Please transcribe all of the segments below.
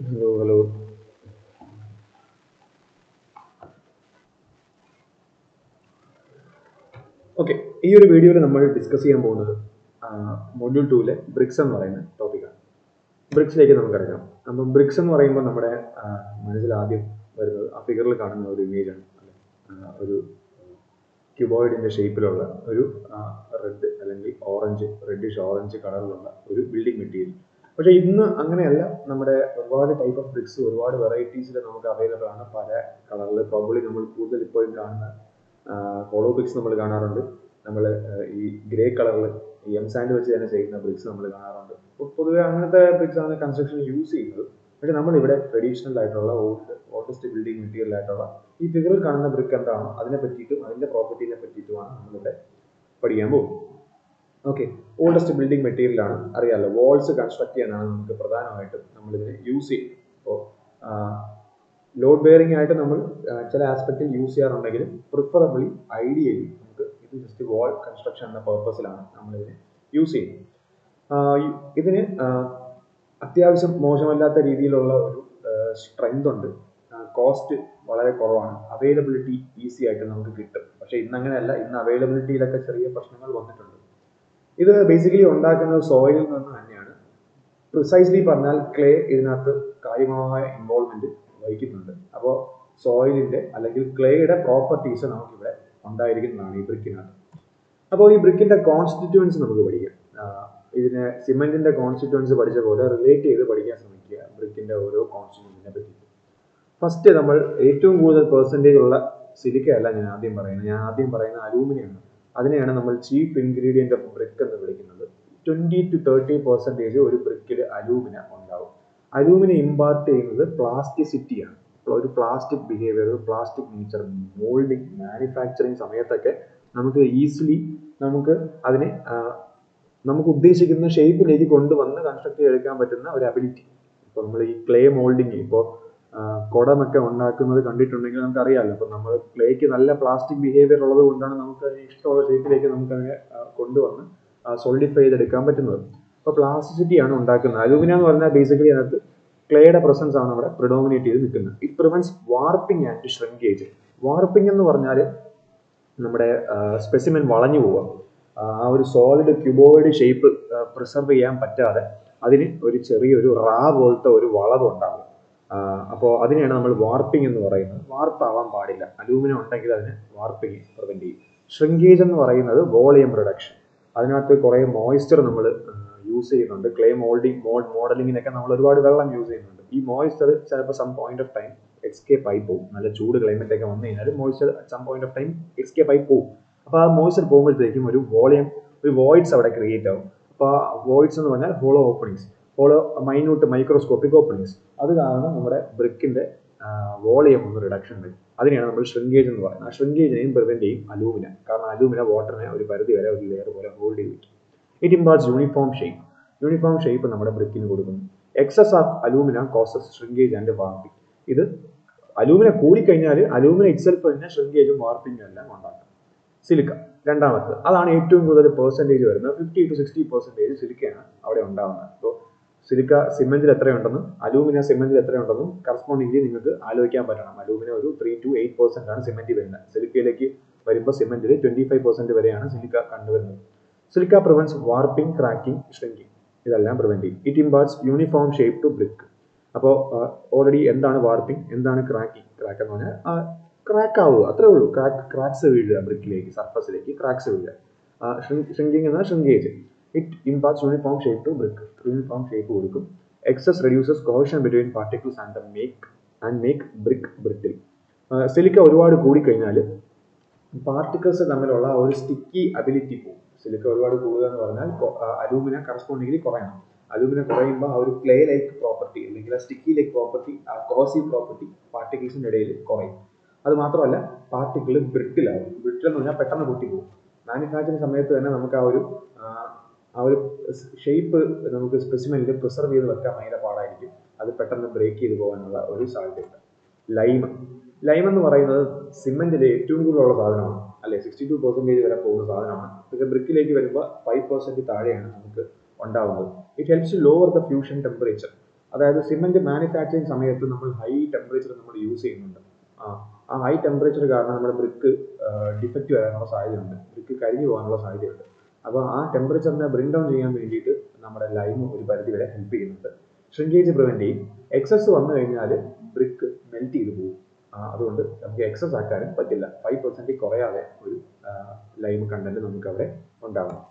Hello. Okay, ഈ ഒരു വീഡിയോയിൽ നമ്മൾ ഡിസ്കസ് ചെയ്യാൻ പോകുന്നത് മൊഡ്യൂൾ 2-ലെ ബ്രിക്സ് എന്ന് പറയുന്ന ടോപ്പിക്കാണ്. ബ്രിക്സിലേക്ക് നമുക്കറിയാം. അപ്പം ബ്രിക്സ് എന്ന് പറയുമ്പോൾ നമ്മുടെ മനസ്സിൽ ആദ്യം വരുന്നത് ആ ഫിഗറിൽ കാണുന്ന ഒരു ഇമേജാണ്. ഒരു ക്യൂബോയിഡിന്റെ ഷേപ്പിലുള്ള ഒരു റെഡ് അല്ലെങ്കിൽ റെഡിഷ് ഓറഞ്ച് കളറിലുള്ള ഒരു ബിൽഡിംഗ് മെറ്റീരിയൽ. പക്ഷെ ഇന്ന് അങ്ങനെയല്ല. നമ്മുടെ ഒരുപാട് ടൈപ്പ് ഓഫ് ബ്രിക്സ്, ഒരുപാട് വെറൈറ്റീസിൽ നമുക്ക് അവൈലബിൾ ആണ്. പല കളറിൽ പ്രോബ്ലി നമ്മൾ കൂടുതൽ ഇപ്പോഴും കാണുന്ന ഹോളോ ബ്രിക്സ് നമ്മൾ കാണാറുണ്ട്. നമ്മൾ ഈ ഗ്രേ കളറിൽ ഈ എം സാൻഡ് വെച്ച് തന്നെ ചെയ്യുന്ന ബ്രിക്സ് നമ്മൾ കാണാറുണ്ട്. അപ്പോൾ പൊതുവെ അങ്ങനത്തെ ബ്രിക്സ് ആണ് കൺസ്ട്രക്ഷൻ യൂസ് ചെയ്യുന്നത്. പക്ഷെ നമ്മളിവിടെ ട്രഡീഷണൽ ആയിട്ടുള്ള ഓൾഡസ്റ്റ് ബിൽഡിംഗ് മെറ്റീരിയൽ ആയിട്ടുള്ള ഈ ഫിഗറിൽ കാണുന്ന ബ്രിക്ക് എന്താണോ അതിനെ പറ്റിയിട്ടും അതിന്റെ പ്രോപ്പർട്ടീനെ പറ്റിയിട്ടുമാണ് നമ്മളിവിടെ പഠിക്കാൻ പോകും. ഓക്കെ, ഓൾഡസ്റ്റ് ബിൽഡിംഗ് മെറ്റീരിയൽ ആണ്, അറിയാമല്ലോ. വാൾസ് കൺസ്ട്രക്ട് ചെയ്യാനാണ് നമുക്ക് പ്രധാനമായിട്ടും നമ്മളിതിനെ യൂസ് ചെയ്യും. അപ്പോൾ ലോഡ് ബെയറിംഗ് ആയിട്ട് നമ്മൾ ചില ആസ്പെക്റ്റിൽ യൂസ് ചെയ്യാറുണ്ടെങ്കിലും പ്രിഫറബിളി ഐഡിയലി നമുക്ക് ഇത് ജസ്റ്റ് വാൾ കൺസ്ട്രക്ഷൻ എന്ന പർപ്പസിലാണ് നമ്മളിതിനെ യൂസ് ചെയ്യുന്നത്. ഇതിന് അത്യാവശ്യം മോശമല്ലാത്ത രീതിയിലുള്ള ഒരു സ്ട്രെങ്ത് ഉണ്ട്. കോസ്റ്റ് വളരെ കുറവാണ്. അവൈലബിലിറ്റി ഈസി ആയിട്ട് നമുക്ക് കിട്ടും. പക്ഷെ ഇന്നങ്ങനെയല്ല. ഇന്ന് അവൈലബിലിറ്റിയിലൊക്കെ ചെറിയ പ്രശ്നങ്ങൾ വന്നിട്ടുണ്ട്. ഇത് ബേസിക്കലി ഉണ്ടാക്കുന്നത് സോയിലിൽ നിന്ന് തന്നെയാണ്. പ്രിസൈസ്ലി പറഞ്ഞാൽ ക്ലേ ഇതിനകത്ത് കാര്യമായ ഇൻവോൾവ്മെന്റ് വഹിക്കുന്നുണ്ട്. അപ്പോൾ സോയിലിന്റെ അല്ലെങ്കിൽ ക്ലേയുടെ പ്രോപ്പർട്ടീസ് നമുക്കിവിടെ ഉണ്ടായിരിക്കുന്നതാണ് ഈ ബ്രിക്കിനകത്ത്. അപ്പോൾ ഈ ബ്രിക്കിന്റെ കോൺസ്റ്റിറ്റ്യുവൻസ് നമുക്ക് പഠിക്കാം. ഇതിനെ സിമെന്റിന്റെ കോൺസ്റ്റിറ്റ്യുവൻസ് പഠിച്ച പോലെ റിലേറ്റ് ചെയ്ത് പഠിക്കാൻ ശ്രമിക്കുക ബ്രിക്കിന്റെ ഓരോ കോൺസ്റ്റിറ്റ്യുവൻസിനെ പറ്റി. ഫസ്റ്റ് നമ്മൾ ഏറ്റവും കൂടുതൽ പെർസെൻറ്റേജ് ഉള്ള സിലിക്ക അല്ല ഞാൻ ആദ്യം പറയുന്ന അലൂമിനിയാണ്. അതിനെയാണ് നമ്മൾ ചീഫ് ഇൻഗ്രീഡിയന്റ് ഓഫ് ബ്രിക്ക് എന്ന് വിളിക്കുന്നത്. 20 to 30% ഒരു ബ്രിക്കിൽ അലൂമിന ഉണ്ടാവും. അലൂമിന ഇമ്പാർട്ട് ചെയ്യുന്നത് പ്ലാസ്റ്റിസിറ്റിയാണ്. ഒരു plastic behaviour, plastic nature, moulding, manufacturing സമയത്തൊക്കെ നമുക്ക് ഈസിലി അതിനെ നമുക്ക് ഉദ്ദേശിക്കുന്ന ഷേപ്പിലേക്ക് കൊണ്ടുവന്ന് കൺസ്ട്രക്ട് ചെയ്തെടുക്കാൻ പറ്റുന്ന ഒരു അബിലിറ്റി. ഇപ്പോൾ നമ്മൾ ഈ ക്ലേ മോൾഡിങ്, ഇപ്പോൾ കുടമൊക്കെ ഉണ്ടാക്കുന്നത് കണ്ടിട്ടുണ്ടെങ്കിൽ നമുക്ക് അറിയാമല്ലോ. അപ്പോൾ നമ്മൾ ക്ലേക്ക് നല്ല പ്ലാസ്റ്റിക് ബിഹേവിയർ ഉള്ളത് കൊണ്ടാണ് നമുക്ക് അതിന് ഇഷ്ടമുള്ള ഷേപ്പിലേക്ക് നമുക്കതിനെ കൊണ്ടുവന്ന് സോളിഡിഫൈ ചെയ്തെടുക്കാൻ പറ്റുന്നത്. അപ്പോൾ പ്ലാസ്റ്റിസിറ്റിയാണ് ഉണ്ടാക്കുന്നത്. അലൂമിന എന്ന് പറഞ്ഞാൽ ബേസിക്കലി അതിനകത്ത് ക്ലേയുടെ പ്രസൻസ് ആണ് അവിടെ പ്രിഡോമിനേറ്റ് ചെയ്ത് നിൽക്കുന്നത്. It prevents warping and shrinkage. Warping എന്ന് പറഞ്ഞാൽ നമ്മുടെ സ്പെസിമെൻ വളഞ്ഞു പോവുക. ആ ഒരു സോളിഡ് ക്യൂബോയിഡ് ഷേപ്പ് പ്രിസർവ് ചെയ്യാൻ പറ്റാതെ അതിന് ഒരു ചെറിയൊരു പോലത്തെ ഒരു വളവ് ഉണ്ടാകും. അപ്പോൾ അതിനെയാണ് നമ്മൾ വാർപ്പിംഗ് എന്ന് പറയുന്നത്. വാർപ്പ് ആവാൻ പാടില്ല. അലൂമിനിയം ഉണ്ടെങ്കിൽ അതിന് വാർപ്പിംഗ് പ്രിവെന്റ് ചെയ്യും. ഷ്രിങ്കേജ് എന്ന് പറയുന്നത് വോളിയം റിഡക്ഷൻ. അതിനകത്ത് കുറേ മോയ്സ്ചർ നമ്മൾ യൂസ് ചെയ്യുന്നുണ്ട്. ക്ലേ മോഡലിങ്ങിനൊക്കെ നമ്മൾ ഒരുപാട് വെള്ളം യൂസ് ചെയ്യുന്നുണ്ട്. ഈ മോയ്സ്ചർ ചിലപ്പോൾ some point of time escape ആയി പോകും. നല്ല ചൂട് ക്ലൈമറ്റ് ഒക്കെ വന്നു കഴിഞ്ഞാൽ moisture some point of time escape ആയി പോകും. അപ്പോൾ ആ മോയ്സ്ചർ പോകുമ്പോഴത്തേക്കും ഒരു വോയിഡ്സ് അവിടെ ക്രിയേറ്റ് ആവും. അപ്പോൾ ആ വോയിഡ്സ് എന്ന് പറഞ്ഞാൽ hollow openings, minute microscopic openings. അത് കാരണം നമ്മുടെ ബ്രിക്കിന്റെ വോളിയം ഒന്ന് റിഡക്ഷൻ വരും. അതിനെയാണ് നമ്മൾ ഷ്രിങ്കേജ് എന്ന് പറയുന്നത്. ആ ഷ്രിങ്കേജിനെയും പ്രിവെന്റ് ചെയ്യും അലൂമിന. കാരണം അലൂമിന വാട്ടറിനെ ഒരു പരിധി വരെ ഒരു ലെയർ പോലെ ഹോൾഡ് ചെയ്ത് വയ്ക്കും. ഇറ്റ് ഇമ്പാർട്സ് യൂണിഫോം ഷേപ്പ് നമ്മുടെ ബ്രിക്കിന് കൊടുക്കുന്നു. Excess of alumina causes shrinkage and warping. ഇത് അലൂമിന കൂടിക്കഴിഞ്ഞാൽ അലൂമിന ഇറ്റ്സെൽഫ് തന്നെ ഷ്രിങ്കേജും വാർപ്പിംഗും എല്ലാം ഉണ്ടാക്കും. സിലിക്ക രണ്ടാമത്തത്. അതാണ് ഏറ്റവും കൂടുതൽ പെർസെൻറ്റേജ് വരുന്നത്. 50 to 60% സിലിക്കയാണ് അവിടെ ഉണ്ടാകുന്നത്. അപ്പോൾ സിലിക്ക സിമെന്റിൽ എത്രയുണ്ടെന്നും അലൂമിന സിമെന്റിൽ എത്രയുണ്ടെന്നും കറസ്പോണ്ടിംഗ്ലി നിങ്ങൾക്ക് ആലോചിക്കാൻ പറ്റണം. അലൂമിന ഒരു 3 to 8% ആണ് സിമെന്റിൽ വരുന്നത്. സിലിക്കയിലേക്ക് വരുമ്പോൾ സിമെന്റിൽ 25% വരെയാണ് സിലിക്ക കണ്ടുവരുന്നത്. Silica prevents warping, cracking, shrinking. ഇതെല്ലാം പ്രിവെന്റ് ചെയ്യും. It imparts uniform shape to brick. അപ്പോൾ ഓൾറെഡി എന്താണ് വാർപ്പിംഗ്, എന്താണ് ക്രാക്കിംഗ്? ക്രാക്ക് എന്ന് പറഞ്ഞാൽ ക്രാക്ക് ആവുക, അത്രേ ഉള്ളൂ. ക്രാക്സ് വീഴുക, ബ്രിക്കിലേക്ക്, സർഫസിലേക്ക് ക്രാക്സ് വീഴുക. ഷ്രിങ്കിങ് എന്നാൽ shrinkage. It imparts uniform shape to brick. Uniform shape കൊടുക്കും. Excess reduces cohesion between particles and make brick brittle. Silica ഒരുപാട് കൂടിക്കഴിഞ്ഞാൽ പാർട്ടിക്കിൾസ് തമ്മിലുള്ള ഒരു സ്റ്റിക്കി അബിലിറ്റി പോകും. സിലിക്ക ഒരുപാട് കൂടുക എന്ന് പറഞ്ഞാൽ അലൂമിന കറസ്പോണ്ടിംഗ്ലി കുറയണം. അലൂമിന കുറയുമ്പോൾ ആ ഒരു ക്ലേ ലൈക്ക് പ്രോപ്പർട്ടി അല്ലെങ്കിൽ ആ സ്റ്റിക്കി ലൈക്ക് പ്രോപ്പർട്ടി, ആ കോസീവ് പ്രോപ്പർട്ടി പാർട്ടിക്കിൾസിന്റെ ഇടയിൽ കുറയും. അത് മാത്രമല്ല പാർട്ടിക്കിൾ ബ്രിട്ടിലാവും. ബ്രിട്ടിൽ എന്ന് പറഞ്ഞാൽ പെട്ടെന്ന് പൊട്ടിപ്പോകും. മാനുഫാക്ചറിങ് സമയത്ത് തന്നെ നമുക്ക് ആ ഒരു ഷേപ്പ് നമുക്ക് സ്പെസിമെനിൽ പ്രിസർവ് ചെയ്ത് വെക്കാൻ ഭയങ്കര പാടായിരിക്കും. അത് പെട്ടെന്ന് ബ്രേക്ക് ചെയ്ത് പോകാനുള്ള ഒരു സാധ്യതയുണ്ട്. ലൈം എന്ന് പറയുന്നത് സിമെന്റിൽ ഏറ്റവും കൂടുതലുള്ള സാധനമാണ്, അല്ലെ? 62% വരെ പോകുന്ന സാധനമാണ്. പക്ഷെ ബ്രിക്കിലേക്ക് വരുമ്പോൾ 5% താഴെയാണ് നമുക്ക് ഉണ്ടാവുന്നത്. It helps to lower the fusion temperature. അതായത് സിമെന്റ് മാനുഫാക്ചറിങ് സമയത്ത് നമ്മൾ ഹൈ ടെമ്പറേച്ചർ നമ്മൾ യൂസ് ചെയ്യുന്നുണ്ട്. ആ ഹൈ ടെമ്പറേച്ചർ കാരണം നമ്മുടെ ബ്രിക്ക് ഡിഫക്റ്റ് വരാനുള്ള സാധ്യതയുണ്ട്, ബ്രിക്ക് കരിഞ്ഞു പോകാനുള്ള സാധ്യതയുണ്ട്. അപ്പോൾ ആ ടെമ്പറേച്ചറിനെ ബ്രിങ് ഡൗൺ ചെയ്യാൻ വേണ്ടിയിട്ട് നമ്മുടെ ലൈം ഒരു പരിധി വരെ ഹെൽപ്പ് ചെയ്യുന്നുണ്ട്. ഷ്രിങ്കേജ് പ്രിവെന്റ് ചെയ്യും. എക്സസ് വന്നു കഴിഞ്ഞാൽ ബ്രിക്ക് മെൽറ്റ് ചെയ്ത് പോകും. അതുകൊണ്ട് നമുക്ക് എക്സസ് ആക്കാനും പറ്റില്ല. 5% കുറയാതെ ഒരു ലൈം കണ്ടന്റ് നമുക്ക് അവിടെ ഉണ്ടാവണം.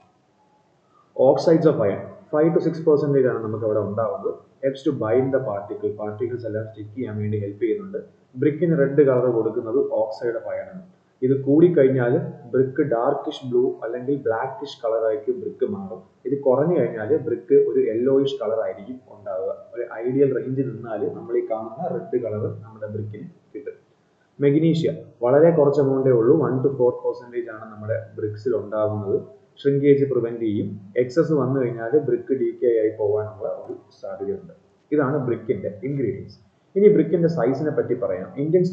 ഓക്സൈഡ്സ് ഓഫ് അയൺ 5 to 6% ആണ് നമുക്ക് അവിടെ ഉണ്ടാവുന്നത്. Helps to bind the particles എല്ലാം സ്റ്റിക്ക് ചെയ്യാൻ വേണ്ടി ഹെൽപ്പ് ചെയ്യുന്നുണ്ട്. ബ്രിക്കിന് റെഡ് കളർ കൊടുക്കുന്നത് ഓക്സൈഡ് ഓഫ് അയൺ ആണ്. ഇത് കൂടിക്കഴിഞ്ഞാൽ ബ്രിക്ക് ഡാർക്കിഷ് ബ്ലൂ അല്ലെങ്കിൽ ബ്ലാക്കിഷ് കളറായിട്ട് ബ്രിക്ക് മാറും. ഇത് കുറഞ്ഞു കഴിഞ്ഞാൽ ബ്രിക്ക് ഒരു യെല്ലോയിഷ് കളർ ആയിരിക്കും ഉണ്ടാവുക. ഒരു ഐഡിയൽ റേഞ്ചിൽ നിന്നാൽ നമ്മൾ ഈ കാണുന്ന റെഡ് കളർ നമ്മുടെ ബ്രിക്കിന് കിട്ടും. മെഗ്നീഷ്യ വളരെ കുറച്ച് എമൗണ്ടേ ഉള്ളൂ, 1 to 4% ആണ് നമ്മുടെ ബ്രിക്സിൽ ഉണ്ടാകുന്നത്. ഷ്രിങ്കേജ് പ്രിവെന്റ് ചെയ്യും. എക്സസ് വന്നു കഴിഞ്ഞാൽ ബ്രിക്ക് ഡീകേ ആയി പോകാനുള്ള ഒരു സാധ്യതയുണ്ട്. ഇതാണ് ബ്രിക്കിന്റെ ഇൻഗ്രീഡിയൻസ്. ഇനി ബ്രിക്കിന്റെ സൈസിനെ പറ്റി പറയാം. ഇന്ത്യൻ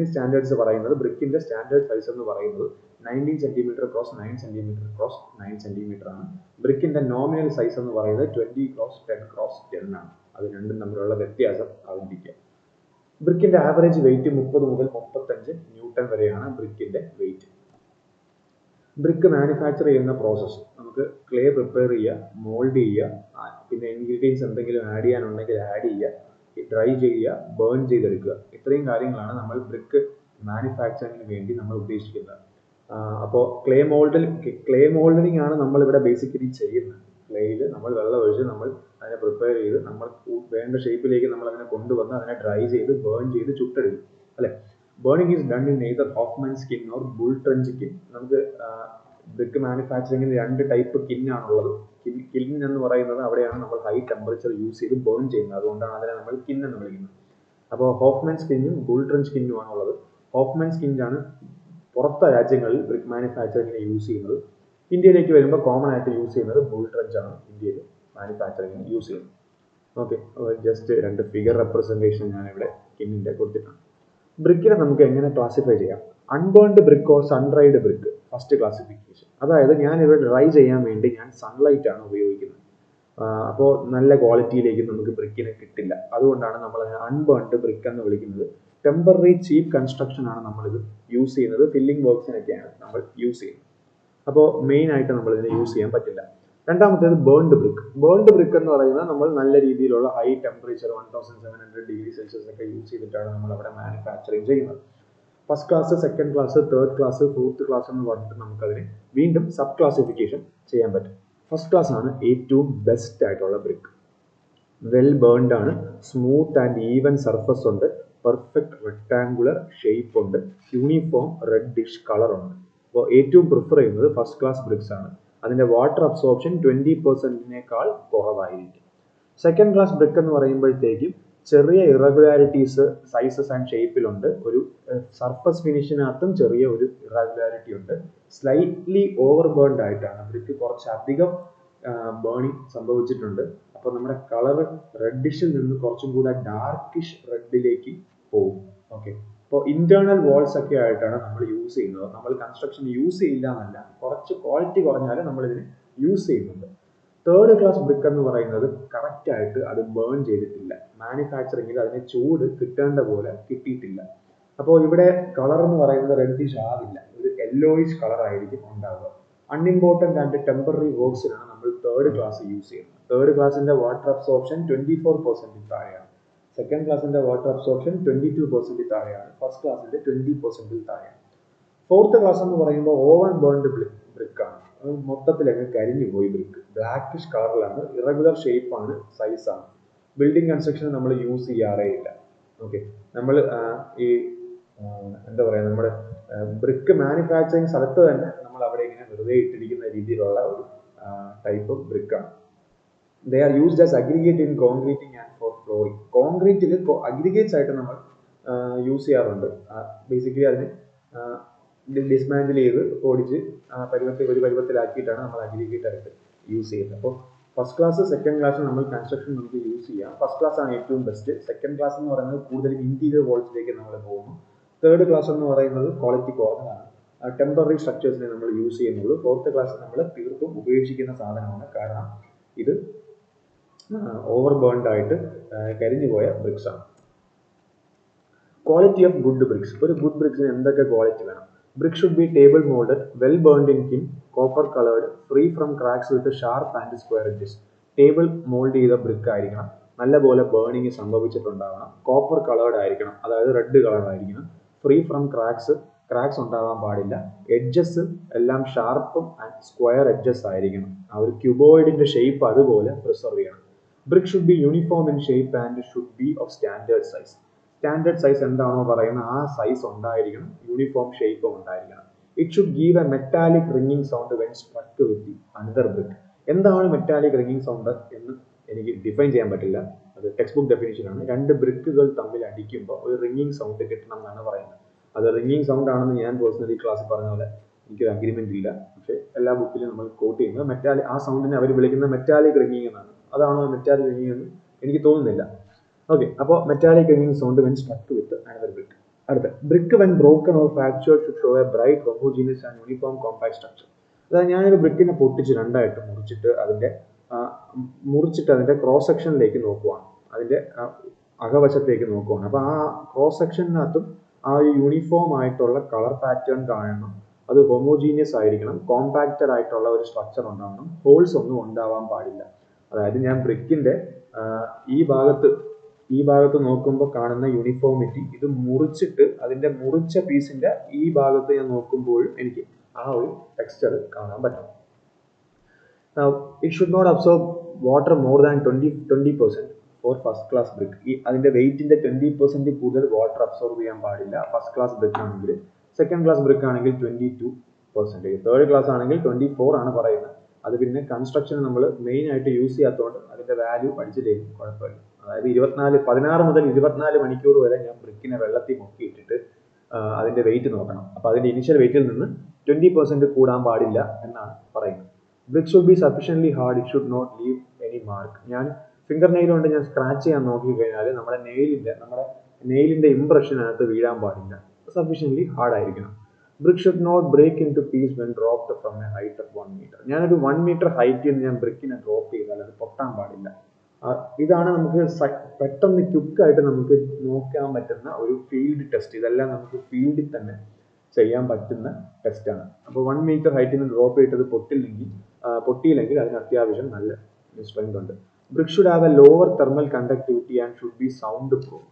സ്റ്റാൻഡേർഡ്സ് പറയുന്നത് ബ്രിക്കിന്റെ സ്റ്റാൻഡേർഡ് സൈസ് എന്ന് പറയുന്നത് 19 cm cross 9 cm cross 9 cm ആണ്. ബ്രിക്കിന്റെ നോമിനൽ സൈസ് എന്ന് പറയുന്നത് 20 ക്രോസ് 10 ക്രോസ് 10 ആണ്. അത് രണ്ടും തമ്മിലുള്ള വ്യത്യാസം അറിഞ്ഞിരിക്കുക. ബ്രിക്കിന്റെ ആവറേജ് വെയിറ്റ് 30 മുതൽ 35 ന്യൂട്ടൺ വരെയാണ് ബ്രിക്കിന്റെ വെയിറ്റ്. ബ്രിക്ക് മാനുഫാക്ചർ ചെയ്യുന്ന പ്രോസസ്സ് നമുക്ക് ക്ലേ പ്രിപ്പയർ ചെയ്യുക, മോൾഡ് ചെയ്യുക, പിന്നെ ഇൻഗ്രീഡിയൻസ് എന്തെങ്കിലും ആഡ് ചെയ്യാനുണ്ടെങ്കിൽ ആഡ് ചെയ്യുക, ഡ്രൈ ചെയ്യുക, ബേൺ ചെയ്തെടുക്കുക. ഇത്രയും കാര്യങ്ങളാണ് നമ്മൾ ബ്രിക്ക് മാനുഫാക്ചറിങ്ങിന് വേണ്ടി നമ്മൾ ഉദ്ദേശിക്കുന്നത്. അപ്പോൾ ക്ലേ മോൾഡറിങ് ആണ് നമ്മളിവിടെ ബേസിക്കലി ചെയ്യുന്നത്. ക്ലേയിൽ നമ്മൾ വെള്ളം ഒഴിച്ച് നമ്മൾ അതിനെ പ്രിപ്പയർ ചെയ്ത് നമ്മൾ വേണ്ട ഷേപ്പിലേക്ക് നമ്മൾ അതിനെ കൊണ്ടുവന്ന് അതിനെ ഡ്രൈ ചെയ്ത് ബേൺ ചെയ്ത് ചുട്ടെടുക്കും അല്ലെ. Burning is done in neither Hoffmann സ്കിൻ ഓർ ബുൾ ട്രഞ്ച് കിൻ. നമുക്ക് ബ്രിക്ക് മാനുഫാക്ചറിങ്ങിന് 2 ടൈപ്പ് കിന്നാണുള്ളത്. കിൻ എന്ന് പറയുന്നത് അവിടെയാണ് നമ്മൾ ഹൈ ടെമ്പറേച്ചർ യൂസ് ചെയ്ത് ബേൺ ചെയ്യുന്നത്, അതുകൊണ്ടാണ് അതിനെ നമ്മൾ കിൻ എന്ന് വിളിക്കുന്നത്. അപ്പോൾ ഹോഫ്മാൻ സ്കിന്നും ബുൾ ട്രഞ്ച് കിന്നുമാണ് ഉള്ളത്. ഹോഫ്മാൻ സ്കിന്നാണ് പുറത്തെ രാജ്യങ്ങളിൽ ബ്രിക്ക് മാനുഫാക്ചറിങ്ങിന് യൂസ് ചെയ്യുന്നത്. ഇന്ത്യയിലേക്ക് വരുമ്പോൾ കോമൺ ആയിട്ട് യൂസ് ചെയ്യുന്നത് ബുൾ ട്രഞ്ച് ആണ് ഇന്ത്യയിൽ മാനുഫാക്ചറിങ്ങിന് യൂസ് ചെയ്യുന്നത്. ഓക്കെ, ജസ്റ്റ് 2 ഫിഗർ റെപ്രസെൻറ്റേഷൻ ഞാനിവിടെ കിന്നിൻ്റെ കൊടുത്തിട്ടുണ്ട്. ബ്രിക്കിനെ നമുക്ക് എങ്ങനെ ക്ലാസിഫൈ ചെയ്യാം? Unburned brick or sun-dried brick, first classification. അതായത് ഞാനിവിടെ ഡ്രൈ ചെയ്യാൻ വേണ്ടി ഞാൻ സൺലൈറ്റ് ആണ് ഉപയോഗിക്കുന്നത്. അപ്പോൾ നല്ല ക്വാളിറ്റിയിലേക്ക് നമുക്ക് ബ്രിക്കിനെ കിട്ടില്ല, അതുകൊണ്ടാണ് നമ്മൾ അൺബേൺഡ് ബ്രിക്ക് എന്ന് വിളിക്കുന്നത്. ടെമ്പററി ചീപ്പ് കൺസ്ട്രക്ഷൻ ആണ് നമ്മളിത് യൂസ് ചെയ്യുന്നത്. ഫില്ലിംഗ് വർക്ക്സിനൊക്കെയാണ് നമ്മൾ യൂസ് ചെയ്യുന്നത്. അപ്പോൾ മെയിൻ ആയിട്ട് നമ്മൾ ഇതിനെ യൂസ് ചെയ്യാൻ പറ്റില്ല. രണ്ടാമത്തേത് ബേൺഡ് ബ്രിക്ക് എന്ന് പറയുന്നത് നമ്മൾ നല്ല രീതിയിലുള്ള ഹൈ ടെമ്പറേച്ചർ 1700 ഡിഗ്രി സെൽഷ്യസ് ഒക്കെ യൂസ് ചെയ്തിട്ടാണ് നമ്മൾ അവിടെ മാനുഫാക്ചറിങ് ചെയ്യുന്നത്. First class, second class, third class, fourth class എന്ന് പറഞ്ഞിട്ട് നമുക്കതിനെ വീണ്ടും സബ് ക്ലാസിഫിക്കേഷൻ ചെയ്യാൻ പറ്റും. ഫസ്റ്റ് ക്ലാസ് ആണ് ഏറ്റവും ബെസ്റ്റ് ആയിട്ടുള്ള ബ്രിക്ക്. വെൽ ബേൺഡ് ആണ്, സ്മൂത്ത് ആൻഡ് ഈവൻ സർഫസ് ഉണ്ട്, പെർഫെക്റ്റ് റെക്ടാങ്കുലർ ഷേപ്പ് ഉണ്ട്, യൂണിഫോം റെഡിഷ് കളർ ഉണ്ട്. അപ്പോൾ ഏറ്റവും പ്രിഫർ ചെയ്യുന്നത് ഫസ്റ്റ് ക്ലാസ് ബ്രിക്സ് ആണ്. അതിന്റെ വാട്ടർ അബ്സോർപ്ഷൻ 20%-നേക്കാൾ കുറവായിരിക്കും. സെക്കൻഡ് ക്ലാസ് ബ്രിക്ക് എന്ന് പറയുമ്പോഴത്തേക്കും ചെറിയ ഇറഗുലാരിറ്റീസ് സൈസസ് ആൻഡ് ഷേപ്പിലുണ്ട്. ഒരു സർഫസ് ഫിനിഷിനകത്തും ചെറിയ ഒരു ഇറഗുലാരിറ്റി ഉണ്ട്. സ്ലൈറ്റ്ലി ഓവർ ബേൺഡ് ആയിട്ടാണ് ബ്രിക്ക്, കുറച്ചധികം ബേണിംഗ് സംഭവിച്ചിട്ടുണ്ട്. അപ്പോൾ നമ്മുടെ കളർ റെഡിഷിൽ നിന്ന് കുറച്ചും കൂടെ ഡാർക്കിഷ് റെഡിലേക്ക് പോകും. ഓക്കെ, അപ്പോൾ ഇന്റേണൽ വാൾസ് ഒക്കെ ആയിട്ടാണ് നമ്മൾ യൂസ് ചെയ്യുന്നത്. നമ്മൾ കൺസ്ട്രക്ഷൻ യൂസ് ചെയ്യില്ല എന്നല്ല, കുറച്ച് ക്വാളിറ്റി കുറഞ്ഞാലും നമ്മൾ ഇതിന് യൂസ് ചെയ്യുന്നുണ്ട്. തേർഡ് ക്ലാസ് ബ്രിക്ക് എന്ന് പറയുന്നത് കറക്റ്റ് ആയിട്ട് അത് ബേൺ ചെയ്തിട്ടില്ല, മാനുഫാക്ചറിങ്ങിൽ അതിന് ചൂട് കിട്ടേണ്ട പോലെ കിട്ടിയിട്ടില്ല. അപ്പോൾ ഇവിടെ കളർ എന്ന് പറയുന്നത് റെഡിഷ് ആവില്ല, ഒരു യെല്ലോയിഷ് കളർ ആയിരിക്കും ഉണ്ടാവുക. അൺഇമ്പോർട്ടൻ്റ് ആൻഡ് ടെമ്പററി വർക്ക്സിനാണ് നമ്മൾ തേർഡ് ക്ലാസ് യൂസ് ചെയ്യുന്നത്. തേർഡ് ക്ലാസിന്റെ വാട്ടർ അബ്സോർപ്ഷൻ 24% താഴെയാണ്. സെക്കൻഡ് ക്ലാസിന്റെ വാട്ടർ അബ്സോർപ്ഷൻ 22% താഴെയാണ്. ഫസ്റ്റ് ക്ലാസിന്റെ 20% താഴെയാണ്. ഫോർത്ത് ക്ലാസ് എന്ന് പറയുമ്പോൾ ഓവൻ ബേൺഡ് ബ്രിക്ക് ആണ്. മൊത്തത്തിലൊക്കെ കരിഞ്ഞു പോയി ബ്രിക്ക്, ബ്ലാക്കിഷ് കളറിലാണ്, ഇറഗുലർ ഷേപ്പ് ആണ്, സൈസ് ആണ്. ബിൽഡിംഗ് കൺസ്ട്രക്ഷൻ നമ്മൾ യൂസ് ചെയ്യാറേ ഇല്ല. ഓക്കെ, നമ്മൾ ഈ എന്താ പറയുക, നമ്മുടെ ബ്രിക്ക് മാനുഫാക്ചറിങ് സ്ഥലത്ത് തന്നെ നമ്മൾ അവിടെ ഇങ്ങനെ വെറുതെ ഇട്ടിരിക്കുന്ന രീതിയിലുള്ള ഒരു type ബ്രിക്കാണ്. They are used as aggregate in concreting and for flooring. കോൺക്രീറ്റിൽ അഗ്രിഗേറ്റ്സ് ആയിട്ട് നമ്മൾ യൂസ് ചെയ്യാറുണ്ട്. ബേസിക്കലി അതിന് ഡിസ്മാൻഡിൽ ചെയ്ത് ഓടിച്ച് ഒരു പരുവത്തിലാക്കിയിട്ടാണ് നമ്മൾ അഗ്രിഗേറ്റ് ആയിട്ട് യൂസ് ചെയ്യുന്നത്. അപ്പോൾ ഫസ്റ്റ് ക്ലാസ്, സെക്കൻഡ് ക്ലാസ് നമ്മൾ കൺസ്ട്രക്ഷൻ നമുക്ക് യൂസ് ചെയ്യാം. ഫസ്റ്റ് ക്ലാസ് ആണ് ഏറ്റവും ബെസ്റ്റ്. സെക്കൻഡ് ക്ലാസ് എന്ന് പറയുന്നത് കൂടുതലും ഇന്റീരിയർ വാൾസിലേക്ക് നമ്മൾ പോകുന്നു. തേർഡ് ക്ലാസ് എന്ന് പറയുന്നത് ക്വാളിറ്റി കുറഞ്ഞതാണ്. ടെമ്പററി സ്ട്രക്ചേഴ്സിനെ നമ്മൾ യൂസ് ചെയ്യുന്നുള്ളൂ. 4th ക്ലാസ് നമ്മൾ തീർത്തും ഉപേക്ഷിക്കുന്ന സാധനമാണ്. കാരണം ഇത് ഓവർ ബേൺഡ് ആയിട്ട് കരിഞ്ഞു പോയ ബ്രിക്സ് ആണ്. Quality of good bricks. ഒരു ഗുഡ് ബ്രിക്സിന് എന്തൊക്കെ ക്വാളിറ്റി വേണം? Brick should be table moulded, well burned in kiln, copper coloured, free from cracks with sharp and square edges. Table mould ചെയ്ത ബ്രിക്ക് ആയിരിക്കണം, നല്ലപോലെ ബേണിങ് സംഭവിച്ചിട്ടുണ്ടാവണം, കോപ്പർ കളേർഡ് ആയിരിക്കണം, അതായത് റെഡ് കളർ ആയിരിക്കണം, ഫ്രീ ഫ്രം ക്രാക്സ് ഉണ്ടാവാൻ പാടില്ല, എഡ്ജസ് എല്ലാം ഷാർപ്പും ആൻഡ് സ്ക്വയർ എഡ്ജസ് ആയിരിക്കണം. ആ ഒരു ക്യൂബോയിഡിന്റെ ഷേപ്പ് അതുപോലെ പ്രിസർവ് ചെയ്യണം. Brick should B uniform in shape and should be of standard size. Standard size എന്താണോ പറയുന്നത് ആ സൈസ് ഉണ്ടായിരിക്കണം, യൂണിഫോം ഷേപ്പും ഉണ്ടായിരിക്കണം. It should give A metallic ringing sound when struck with another brick. എന്താണ് മെറ്റാലിക് റിംഗിങ് സൗണ്ട് എന്ന് എനിക്ക് define ചെയ്യാൻ പറ്റില്ല, അത് ടെക്സ്റ്റ് ബുക്ക് ഡെഫിനിഷനാണ്. 2 ബ്രിക്കുകൾ തമ്മിൽ അടിക്കുമ്പോൾ ഒരു റിംഗിങ് സൗണ്ട് കിട്ടണം എന്നാണ് പറയുന്നത്. അത് റിംഗിങ് സൗണ്ട് ആണെന്ന് ഞാൻ പേഴ്സണലി ക്ലാസ്സിൽ പറഞ്ഞ പോലെ എനിക്കൊരു അഗ്രിമെന്റ് ഇല്ല, പക്ഷേ എല്ലാ ബുക്കിലും നമ്മൾ കോട്ട് ചെയ്യുന്നത് മെറ്റാലിക്, ആ സൗണ്ടിനെ അവർ വിളിക്കുന്നത് മെറ്റാലിക് റിംഗിങ് എന്നാണ്. അതാണോ മെറ്റാലിക് റിംഗിങ് എന്ന് എനിക്ക് തോന്നുന്നില്ല. ഓക്കെ, അപ്പോൾ metallic ringing sound when struck with another brick. അടുത്ത, brick when broken or fractured should show a bright homogeneous and uniform compact structure. അതായത് ഞാനൊരു ബ്രിക്കിനെ പൊട്ടിച്ച് 2ആയിട്ട് മുറിച്ചിട്ട് അതിന്റെ ക്രോസ് സെക്ഷനിലേക്ക് നോക്കുവാണ്, അതിന്റെ അകവശത്തേക്ക് നോക്കുവാണ്. അപ്പോൾ ആ ക്രോസ് സെക്ഷനകത്തും ആ ഒരു യൂണിഫോം ആയിട്ടുള്ള കളർ പാറ്റേൺ കാണണം, അത് ഹോമോജീനിയസ് ആയിരിക്കണം, കോമ്പാക്റ്റഡ് ആയിട്ടുള്ള ഒരു സ്ട്രക്ചർ ഉണ്ടാവണം, ഹോൾസ് ഒന്നും ഉണ്ടാവാൻ പാടില്ല. അതായത് ഞാൻ ബ്രിക്കിന്റെ ഈ ഭാഗത്ത് നോക്കുമ്പോൾ കാണുന്ന യൂണിഫോമിറ്റി, ഇത് മുറിച്ചിട്ട് അതിന്റെ മുറിച്ച പീസിന്റെ ഈ ഭാഗത്ത് ഞാൻ നോക്കുമ്പോഴും എനിക്ക് ആ ഒരു ടെക്സ്ചർ കാണാൻ പറ്റും. It should not absorb water more than 20% for first class brick. അതിന്റെ വെയിറ്റിന്റെ 20% കൂടുതൽ വാട്ടർ അബ്സോർബ് ചെയ്യാൻ പാടില്ല ഫസ്റ്റ് ക്ലാസ് ബ്രിക്ക് ആണെങ്കിൽ. സെക്കൻഡ് ക്ലാസ് ബ്രിക്ക് ആണെങ്കിൽ 22%, തേർഡ് ക്ലാസ് ആണെങ്കിൽ 24 ആണ് പറയുന്നത്. അത് പിന്നെ കൺസ്ട്രക്ഷൻ നമ്മൾ മെയിൻ ആയിട്ട് യൂസ് ചെയ്യാത്തതുകൊണ്ട് അതിന്റെ വാല്യൂ പഠിച്ചില്ലെങ്കിൽ കുഴപ്പമില്ല. അതായത് 16 മുതൽ 24 മണിക്കൂർ വരെ ഞാൻ ബ്രിക്കിനെ വെള്ളത്തിൽ മുക്കിയിട്ടിട്ട് അതിന്റെ വെയിറ്റ് നോക്കണം. അപ്പൊ അതിന്റെ ഇനിഷ്യൽ വെയിറ്റിൽ നിന്ന് 20% കൂടാൻ പാടില്ല എന്നാണ് പറയുന്നത്. Brick should be sufficiently hard, it should not leave any mark. ഞാൻ ഫിംഗർ നെയിൽ കൊണ്ട് ഞാൻ സ്ക്രാച്ച് ചെയ്യാൻ നോക്കി കഴിഞ്ഞാൽ നമ്മുടെ നെയിലിന്റെ ഇംപ്രഷൻ അതിനകത്ത് വീഴാൻ പാടില്ല, സഫീഷ്യന്റ്ലി ഹാർഡ് ആയിരിക്കണം. Brick should not break into piece when dropped from a height of 1 metre. ഞാനൊരു 1 മീറ്റർ ഹൈറ്റിൽ നിന്ന് ഞാൻ ബ്രിക്കിനെ ഡ്രോപ്പ് ചെയ്താൽ അത് പൊട്ടാൻ പാടില്ല. ഇതാണ് നമുക്ക് പെട്ടെന്ന് ക്വിക്കായിട്ട് നമുക്ക് നോക്കാൻ പറ്റുന്ന ഒരു ഫീൽഡ് ടെസ്റ്റ്. ഇതെല്ലാം നമുക്ക് ഫീൽഡിൽ തന്നെ ചെയ്യാൻ പറ്റുന്ന ടെസ്റ്റാണ്. അപ്പോൾ 1 മീറ്റർ ഹൈറ്റിൽ നിന്ന് ഡ്രോപ്പ് ചെയ്തിട്ട് പൊട്ടിയില്ലെങ്കിൽ അതിന് അത്യാവശ്യം നല്ല സ്ട്രെങ്ത് ഉണ്ട്. Brick should have A lower thermal conductivity and should be sound proof.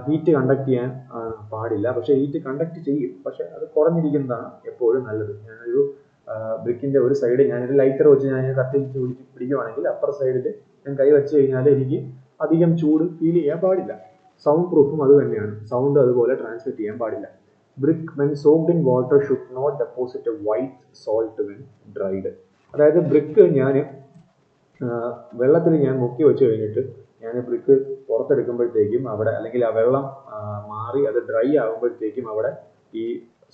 Heat conduct ചെയ്യാൻ പാടില്ല, പക്ഷേ ഹീറ്റ് കണ്ടക്ട് ചെയ്യും, പക്ഷെ അത് കുറഞ്ഞിരിക്കുന്നതാണ് എപ്പോഴും നല്ലത്. ഞാനൊരു ബ്രിക്കിന്റെ ഒരു സൈഡ് ഞാനൊരു ലൈറ്റർ വെച്ച് ഞാൻ കത്തിച്ച് പിടിക്കുവാണെങ്കിൽ അപ്പർ സൈഡിൽ ഞാൻ കൈ വെച്ച് കഴിഞ്ഞാൽ എനിക്ക് അധികം ചൂട് ഫീൽ ചെയ്യാൻ പാടില്ല. സൗണ്ട് പ്രൂഫും അത് തന്നെയാണ്, സൗണ്ട് അതുപോലെ ട്രാൻസ്മിറ്റ് ചെയ്യാൻ പാടില്ല. Brick when soaked in water should not deposit a white salt when dried. അതായത് ബ്രിക്ക് ഞാൻ വെള്ളത്തിൽ ഞാൻ മുക്കി വെച്ച് കഴിഞ്ഞിട്ട് ഞാൻ ബ്രിക്ക് പുറത്തെടുക്കുമ്പോഴത്തേക്കും അവിടെ, അല്ലെങ്കിൽ ആ വെള്ളം മാറി അത് ഡ്രൈ ആകുമ്പോഴത്തേക്കും അവിടെ ഈ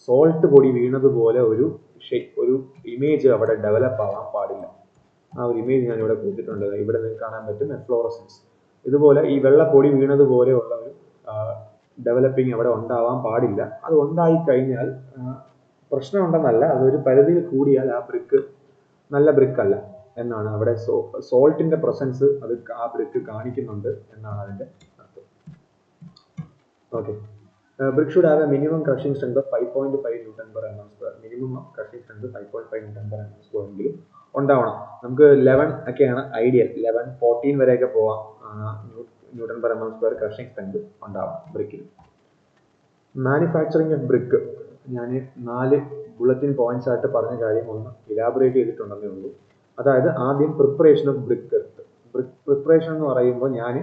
സോൾട്ട് പൊടി വീണതുപോലെ ഒരു ഇമേജ് അവിടെ ഡെവലപ്പ് ആവാൻ പാടില്ല. ആ ഒരു ഇമേജ് ഞാൻ ഇവിടെ കൊടുത്തിട്ടുണ്ട്, ഇവിടെ നിങ്ങൾക്ക് കാണാൻ പറ്റും, എഫ്ലോറസൻസ്. ഇതുപോലെ ഈ വെള്ളപ്പൊടി വീണതുപോലെയുള്ള ഒരു ഡെവലപ്പിംഗ് അവിടെ ഉണ്ടാവാൻ പാടില്ല. അത് ഉണ്ടായി കഴിഞ്ഞാൽ പ്രശ്നമുണ്ടെന്നല്ല, അതൊരു പരിധിയിൽ കൂടിയാൽ ആ ബ്രിക്ക് നല്ല ബ്രിക്ക് അല്ല എന്നാണ്. അവിടെ സോൾട്ടിന്റെ പ്രസൻസ് അത് ആ ബ്രിക്ക് കാണിക്കുന്നുണ്ട് എന്നാണ് അതിന്റെ അർത്ഥം. Okay, brick should have A minimum crushing strength of 5.5 Newton/mm². Minimum crushing strength 5.5 Newton/mm² എങ്കിലും ഉണ്ടാവണം. നമുക്ക് 11 ഒക്കെയാണ് ഐഡിയൽ, 11, 14 വരെയൊക്കെ പോവാം Newton/mm² ക്രഷിംഗ് സ്ട്രെങ്ത് ഉണ്ടാവണം ബ്രിക്കിൽ. മാനുഫാക്ചറിങ് ഓഫ് ബ്രിക്ക് ഞാൻ 4 ബുള്ളറ്റിൻ പോയിന്റ്സ് ആയിട്ട് പറഞ്ഞ കാര്യം ഒന്ന് ഇലാബറേറ്റ് ചെയ്തിട്ടുണ്ടെന്നേ ഉള്ളൂ. അതായത് ആദ്യം preparation of brick earth. Preparation എന്ന് പറയുമ്പോൾ ഞാൻ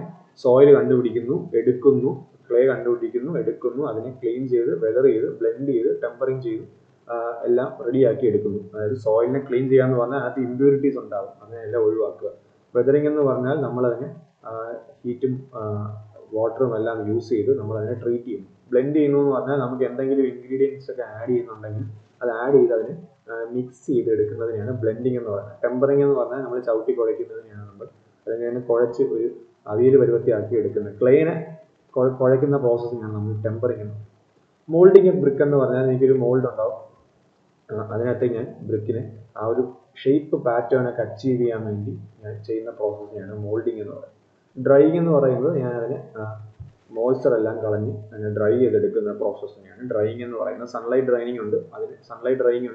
സോയിൽ കണ്ടുപിടിക്കുന്നു, എടുക്കുന്നു, ക്ലേ കണ്ടുപിടിക്കുന്നു, എടുക്കുന്നു, അതിനെ ക്ലീൻ ചെയ്ത് വെതർ ചെയ്ത് ബ്ലെൻഡ് ചെയ്ത് ടെമ്പറിങ് ചെയ്ത് എല്ലാം റെഡിയാക്കി എടുക്കുന്നു. അതായത് സോയിലിനെ ക്ലീൻ ചെയ്യാന്ന് പറഞ്ഞാൽ അതിനകത്ത് ഇമ്പ്യൂരിറ്റീസ് ഉണ്ടാവും, അതിനെല്ലാം ഒഴിവാക്കുക. വെതറിങ് എന്ന് പറഞ്ഞാൽ നമ്മളതിനെ ഹീറ്റും വാട്ടറും എല്ലാം യൂസ് ചെയ്ത് നമ്മളതിനെ ട്രീറ്റ് ചെയ്യും. ബ്ലെൻഡ് ചെയ്യുന്നു എന്ന് പറഞ്ഞാൽ നമുക്ക് എന്തെങ്കിലും ഇൻഗ്രീഡിയൻസ് ഒക്കെ ആഡ് ചെയ്യുന്നുണ്ടെങ്കിൽ അത് ആഡ് ചെയ്ത് അതിനെ മിക്സ് ചെയ്ത് എടുക്കുന്നതിനെയാണ് ബ്ലെൻഡിങ് എന്ന് പറയുന്നത്. ടെമ്പറിങ് എന്ന് പറഞ്ഞാൽ നമ്മൾ ചവിട്ടി കുഴയ്ക്കുന്നതിനെയാണ് നമ്മൾ അതിനെ കുഴച്ച് ഒരു അവിയൽ പരുവത്തിയാക്കി എടുക്കുന്നത്. ക്ലേനെ കുഴയ്ക്കുന്ന പ്രോസസ്സിനാണ് നമ്മൾ ടെമ്പറിങ് എന്ന് പറയുന്നത്. മോൾഡിങ് ഓഫ് ബ്രിക്ക് എന്ന് പറഞ്ഞാൽ എനിക്കൊരു മോൾഡ് ഉണ്ടാവും, അതിനകത്ത് ഞാൻ ബ്രിക്കിനെ ആ ഒരു ഷേപ്പ് പാറ്റേൺ ഒക്കെ അച്ചീവ് ചെയ്യാൻ വേണ്ടി ഞാൻ ചെയ്യുന്ന പ്രോസസ്സിനെയാണ് മോൾഡിങ് എന്ന് പറയുന്നത്. ഡ്രൈയിങ് എന്ന് പറയുന്നത് ഞാൻ അതിനെ മോയ്സ്ചർ എല്ലാം കളഞ്ഞ് അതിനെ ഡ്രൈ ചെയ്തെടുക്കുന്ന പ്രോസസ്സിനെയാണ് ഡ്രൈയിങ് എന്ന് പറയുന്നത്. സൺലൈറ്റ് ഡ്രൈയിങ് ഉണ്ട്,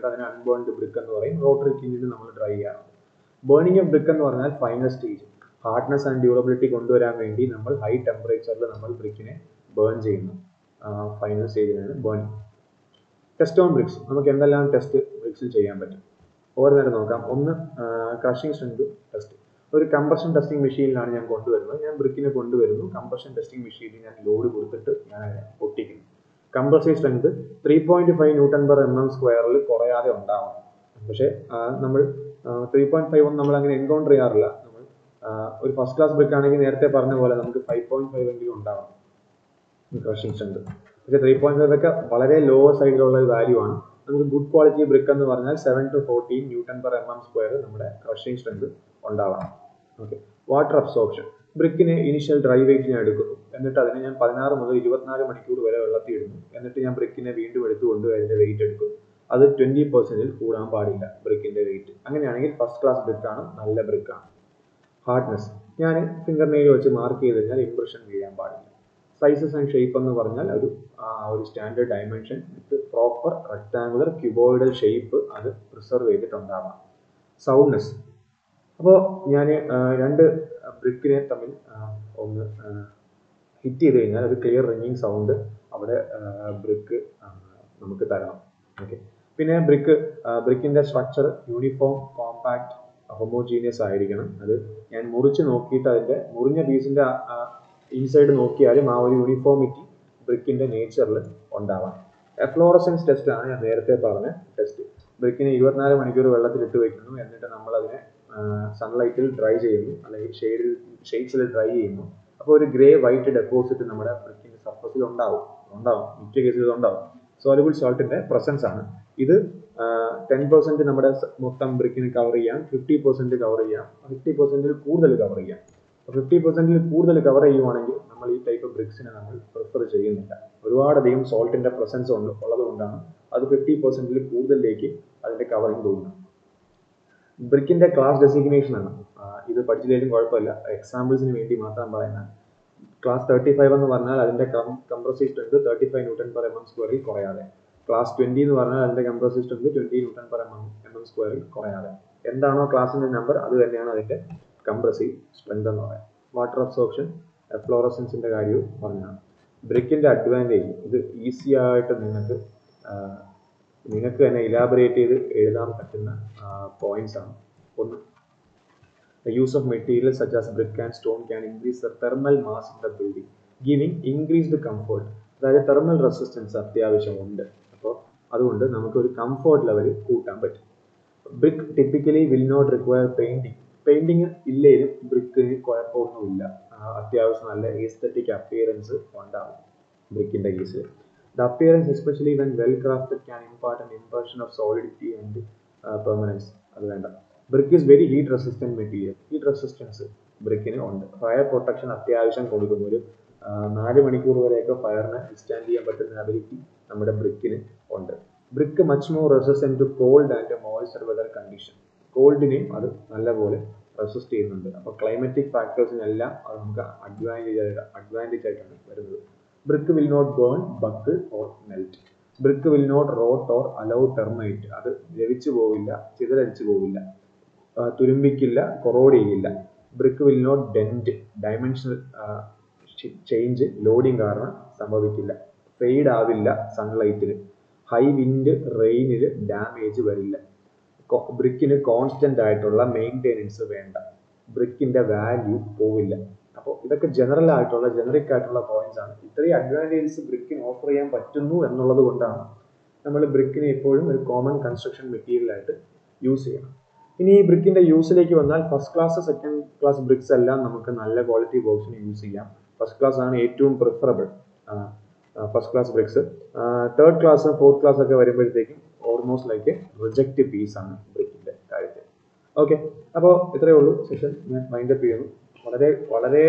അതിന് അൺബേൺഡ് ബ്രിക്ക് എന്ന് പറയും. റോട്ടറി കില്ലിൽ നമ്മൾ ഡ്രൈ ചെയ്യാറുണ്ട്. ബേണിംഗ് ഓഫ് ബ്രിക്ക് എന്ന് പറഞ്ഞാൽ final stage, hardness and durability കൊണ്ടുവരാൻ വേണ്ടി നമ്മൾ ഹൈ ടെമ്പറേച്ചറിൽ നമ്മൾ ബ്രിക്കിനെ ബേൺ ചെയ്യുന്നു. ഫൈനൽ സ്റ്റേജിനാണ് ബേണിംഗ്. ടെസ്റ്റ് ഓൺ ബ്രിക്സ്, നമുക്ക് എന്തെല്ലാം ടെസ്റ്റ് ബ്രിക്സിൽ ചെയ്യാൻ പറ്റും ഓരോന്നേരം നോക്കാം. ഒന്ന്, ക്രഷിംഗ് സ്ട്രെങ്ത് ടെസ്റ്റ്. ഒരു കംപ്രഷൻ ടെസ്റ്റിംഗ് മെഷീനിലാണ് ഞാൻ കൊണ്ടുവരുന്നത്. ഞാൻ ബ്രിക്കിനെ കൊണ്ടുവരുന്നു, കംപ്രഷൻ ടെസ്റ്റിംഗ് മെഷീനിൽ ഞാൻ ലോഡ് കൊടുത്തിട്ട് ഞാൻ അതിനെ പൊട്ടിക്കുന്നു. കംപ്രസീവ് സ്ട്രെങ്ത് 3.5 Nm/mm² കുറയാതെ ഉണ്ടാവണം. പക്ഷേ നമ്മൾ 3.5 ഒന്നും നമ്മൾ അങ്ങനെ എൻകൗണ്ടർ ചെയ്യാറില്ല. നമ്മൾ ഒരു ഫസ്റ്റ് ക്ലാസ് ബ്രിക്ക് ആണെങ്കിൽ നേരത്തെ പറഞ്ഞ പോലെ നമുക്ക് 5.5 എങ്കിലും ഉണ്ടാവണം ക്രഷിംഗ് സ്ട്രെങ്ത്. പക്ഷേ 3.5 ഒക്കെ വളരെ ലോ സൈഡിലുള്ള ഒരു വാല്യൂ ആണ്. നമുക്ക് ഗുഡ് ക്വാളിറ്റി ബ്രിക്ക് എന്ന് പറഞ്ഞാൽ 7 to 14 Nm/mm² നമ്മുടെ ക്രഷിംഗ് സ്ട്രെങ്ത് ഉണ്ടാവണം. ഓക്കെ. വാട്ടർ അബ്സോർപ്ഷൻ, ബ്രിക്കിനെ ഇനിഷ്യൽ ഡ്രൈ വെയിറ്റ് ഞാൻ എടുക്കുന്നു, എന്നിട്ട് അതിനെ ഞാൻ 16 മുതൽ 24 മണിക്കൂർ വരെ വെള്ളത്തിൽ ഇടുന്നു. എന്നിട്ട് ഞാൻ ബ്രിക്കിനെ വീണ്ടും എടുത്തുകൊണ്ട് അതിൻ്റെ വെയിറ്റ് എടുക്കുന്നു. അത് 20% കൂടാൻ പാടില്ല ബ്രിക്കിന്റെ വെയിറ്റ്. അങ്ങനെയാണെങ്കിൽ ഫസ്റ്റ് ക്ലാസ് ബ്രിക്കാണ്, നല്ല ബ്രിക്കാണ്. ഹാർഡ്നെസ്, ഞാൻ ഫിംഗർ നെയിൽ വെച്ച് മാർക്ക് ചെയ്ത് കഴിഞ്ഞാൽ ഇംപ്രഷൻ വീഴാൻ പാടില്ല. സൈസസ് ആൻഡ് ഷേപ്പ് എന്ന് പറഞ്ഞാൽ ഒരു standard dimension with proper rectangular cuboidal shape അത് പ്രിസർവ് ചെയ്തിട്ടുണ്ടാവാം. സൗണ്ട്നെസ്, അപ്പോൾ ഞാൻ രണ്ട് ബ്രിക്കിനെ തമ്മിൽ ഒന്ന് ഹിറ്റ് ചെയ്ത് കഴിഞ്ഞാൽ ഒരു ക്ലിയർ റിംഗിങ് സൗണ്ട് അവിടെ ബ്രിക്ക് നമുക്ക് തരണം. ഓക്കെ. പിന്നെ ബ്രിക്കിൻ്റെ സ്ട്രക്ചർ യൂണിഫോം, കോമ്പാക്ട്, ഹോമോജീനിയസ് ആയിരിക്കണം. അത് ഞാൻ മുറിച്ച് നോക്കിയിട്ട് അതിൻ്റെ മുറിഞ്ഞ പീസിൻ്റെ ഇൻസൈഡ് നോക്കിയാലും ആ ഒരു യൂണിഫോമിറ്റി ബ്രിക്കിൻ്റെ നേച്ചറിൽ ഉണ്ടാവാം. ഫ്ലോറസൻസ് ടെസ്റ്റ് ആണ് ഞാൻ നേരത്തെ പറഞ്ഞ ടെസ്റ്റ്. ബ്രിക്കിനെ 24 മണിക്കൂർ വെള്ളത്തിലിട്ട് വയ്ക്കുന്നു, എന്നിട്ട് നമ്മളതിനെ സൺലൈറ്റിൽ ഡ്രൈ ചെയ്യുന്നു, അല്ലെങ്കിൽ ഷെയ്ഡ്സിൽ ഡ്രൈ ചെയ്യുന്നു. അപ്പോൾ ഒരു ഗ്രേ വൈറ്റ് ഡെപ്പോസിറ്റ് നമ്മുടെ ബ്രിക്കിൻ്റെ സർഫസിൽ ഉണ്ടാവും. മിക്ക കേസിൽ ഉണ്ടാവും. സോലബിൾ സോൾട്ടിൻ്റെ പ്രസൻസ് ആണ് ഇത്. 10% നമ്മുടെ മൊത്തം ബ്രിക്കിന് കവർ ചെയ്യാം, 50% കവർ ചെയ്യാം, 50% കൂടുതൽ കവർ ചെയ്യാം. 50% കൂടുതൽ കവർ ചെയ്യുവാണെങ്കിൽ നമ്മൾ ഈ ടൈപ്പ് ബ്രിക്സിനെ നമ്മൾ പ്രിഫർ ചെയ്യുന്നില്ല. ഒരുപാടധികം സോൾട്ടിൻ്റെ പ്രസൻസ് ഉള്ളത് കൊണ്ടാണ് അത് 50% കൂടുതലിലേക്ക് അതിൻ്റെ കവറിങ് തോന്നുന്നത്. ബ്രിക്കിൻ്റെ ക്ലാസ് ഡെസിഗ്നേഷൻ ആണ്. ഇത് പഠിച്ചില്ലെങ്കിലും കുഴപ്പമില്ല, എക്സാമ്പിൾസിന് വേണ്ടി മാത്രം പറയുന്നത്. ക്ലാസ് 35 എന്ന് പറഞ്ഞാൽ അതിൻ്റെ കംപ്രസീവ് സ്ട്രെങ്ത് 35 Nm/mm² കുറയാതെ. ക്ലാസ് 20 എന്ന് പറഞ്ഞാൽ അതിൻ്റെ കംപ്രസീവ് സ്ട്രെങ്ത് 20 Nm/mm² കുറയാതെ. എന്താണോ ക്ലാസിൻ്റെ നമ്പർ അത് തന്നെയാണ് അതിൻ്റെ കംപ്രസീവ് സ്ട്രെങ്ത് എന്ന് പറയുന്നത്. വാട്ടർ അബ്സോർപ്ഷൻ, ഫ്ലോറസൻസിൻ്റെ കാര്യവും പറഞ്ഞതാണ്. ബ്രിക്കിൻ്റെ അഡ്വാൻറ്റേജ്, ഇത് ഈസി ആയിട്ട് നിങ്ങൾക്ക് തന്നെ ഇലാബറേറ്റ് ചെയ്ത് എഴുതാൻ പറ്റുന്ന പോയിന്റ്സ് ആണ്. ഒന്ന്, the use of materials such as brick and stone can increase the thermal mass in the building, giving increased comfort. അതായത് തെർമൽ റെസിസ്റ്റൻസ് അത്യാവശ്യമുണ്ട്. അപ്പോൾ അതുകൊണ്ട് നമുക്കൊരു കംഫോർട്ട് ലെവൽ കൂട്ടാൻ പറ്റും. Brick typically will not require painting ഇല്ലേലും ബ്രിക്കിന് കുഴപ്പമൊന്നുമില്ല. അത്യാവശ്യം നല്ല എസ്തെറ്റിക് അപ്പിയറൻസ് ഉണ്ടാവും ബ്രിക്കിൻ്റെ കേസിൽ. The appearance, especially when well crafted, can impart an impression of solidity and permanence. അത് വേണ്ട. Brick is very heat resistant material. Heat resistance ബ്രിക്കിന് ഉണ്ട്. ഫയർ പ്രൊട്ടക്ഷൻ അത്യാവശ്യം കൊടുക്കുന്നു. ഒരു 4 മണിക്കൂർ വരെയൊക്കെ ഫയറിനെ വിസ്റ്റാൻഡ് ചെയ്യാൻ പറ്റുന്ന എബിലിറ്റി നമ്മുടെ ബ്രിക്കിന് ഉണ്ട്. Brick much more resistant to cold and moisture weather condition. കോൾഡിനെയും അത് നല്ലപോലെ റെസിസ്റ്റ് ചെയ്യുന്നുണ്ട്. അപ്പോൾ ക്ലൈമറ്റിക് ഫാക്ടേഴ്സിനെല്ലാം അത് നമുക്ക് അഡ്വാൻറ്റേജ് ആയിട്ടാണ് വരുന്നത്. Brick will not burn, buckle or melt. Brick will not rot or allow termite. അത് ദ്രവിച്ചു പോവില്ല, ചിതറടിച്ചു പോവില്ല, തുരുമ്പിക്കില്ല, കൊറോഡ് ചെയ്യില്ല. Brick will not dent, dimensional change loading കാരണം സംഭവിക്കില്ല. ഫെയ്ഡ് ആവില്ല സൺലൈറ്റിൽ. ഹൈ വിൻഡ് റെയിനിൽ ഡാമേജ് വരില്ല. ബ്രിക്കിന് കോൺസ്റ്റന്റ് ആയിട്ടുള്ള മെയിൻ്റെനൻസ് വേണ്ട. ബ്രിക്കിന്റെ വാല്യൂ പോവില്ല. അപ്പോൾ ഇതൊക്കെ ജനറിക് ആയിട്ടുള്ള പോയിന്റ്സ് ആണ്. ഇത്രയും അഡ്വാൻറ്റേജസ് ബ്രിക്കിന് ഓഫർ ചെയ്യാൻ പറ്റുന്നു എന്നുള്ളത് കൊണ്ടാണ് നമ്മൾ ബ്രിക്കിനെ എപ്പോഴും ഒരു കോമൺ കൺസ്ട്രക്ഷൻ മെറ്റീരിയൽ ആയിട്ട് യൂസ് ചെയ്യണം. ഇനി ഈ ബ്രിക്കിന്റെ യൂസിലേക്ക് വന്നാൽ first class, second class BRICS എല്ലാം നമുക്ക് നല്ല ക്വാളിറ്റി വർക്ക്സിന് യൂസ് ചെയ്യാം. ഫസ്റ്റ് ക്ലാസ് ആണ് ഏറ്റവും preferable first class BRICS. Third class, fourth class ഒക്കെ വരുമ്പോഴത്തേക്കും ഓൾമോസ്റ്റ് ലൈക്ക് റിജക്റ്റ് പീസ് ആണ് ബ്രിക്കിന്റെ കാര്യത്തിൽ. ഓക്കെ, അപ്പോൾ ഇത്രയേ ഉള്ളൂ സെഷൻ. ഞാൻ വൈൻഡ് അപ്പ് ചെയ്യുന്നു. വളരെ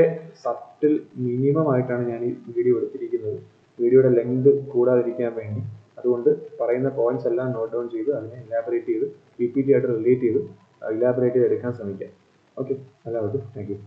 സട്ടിൽ മിനിമം ആയിട്ടാണ് ഞാൻ ഈ വീഡിയോ എടുത്തിരിക്കുന്നത്. വീഡിയോയുടെ ലെങ്ത് കൂടാതിരിക്കാൻ വേണ്ടി അതുകൊണ്ട് പറയുന്ന പോയിന്റ്സ് എല്ലാം നോട്ട് ഡൗൺ ചെയ്ത് അതിനെ ഇലാബറേറ്റ് ചെയ്ത് PPT ആയിട്ട് റിലേറ്റ് ചെയ്ത് ഇലാബറേറ്റ് ചെയ്ത് എടുക്കാൻ ശ്രമിക്കാം. ഓക്കെ, എല്ലാവർക്കും താങ്ക് യു.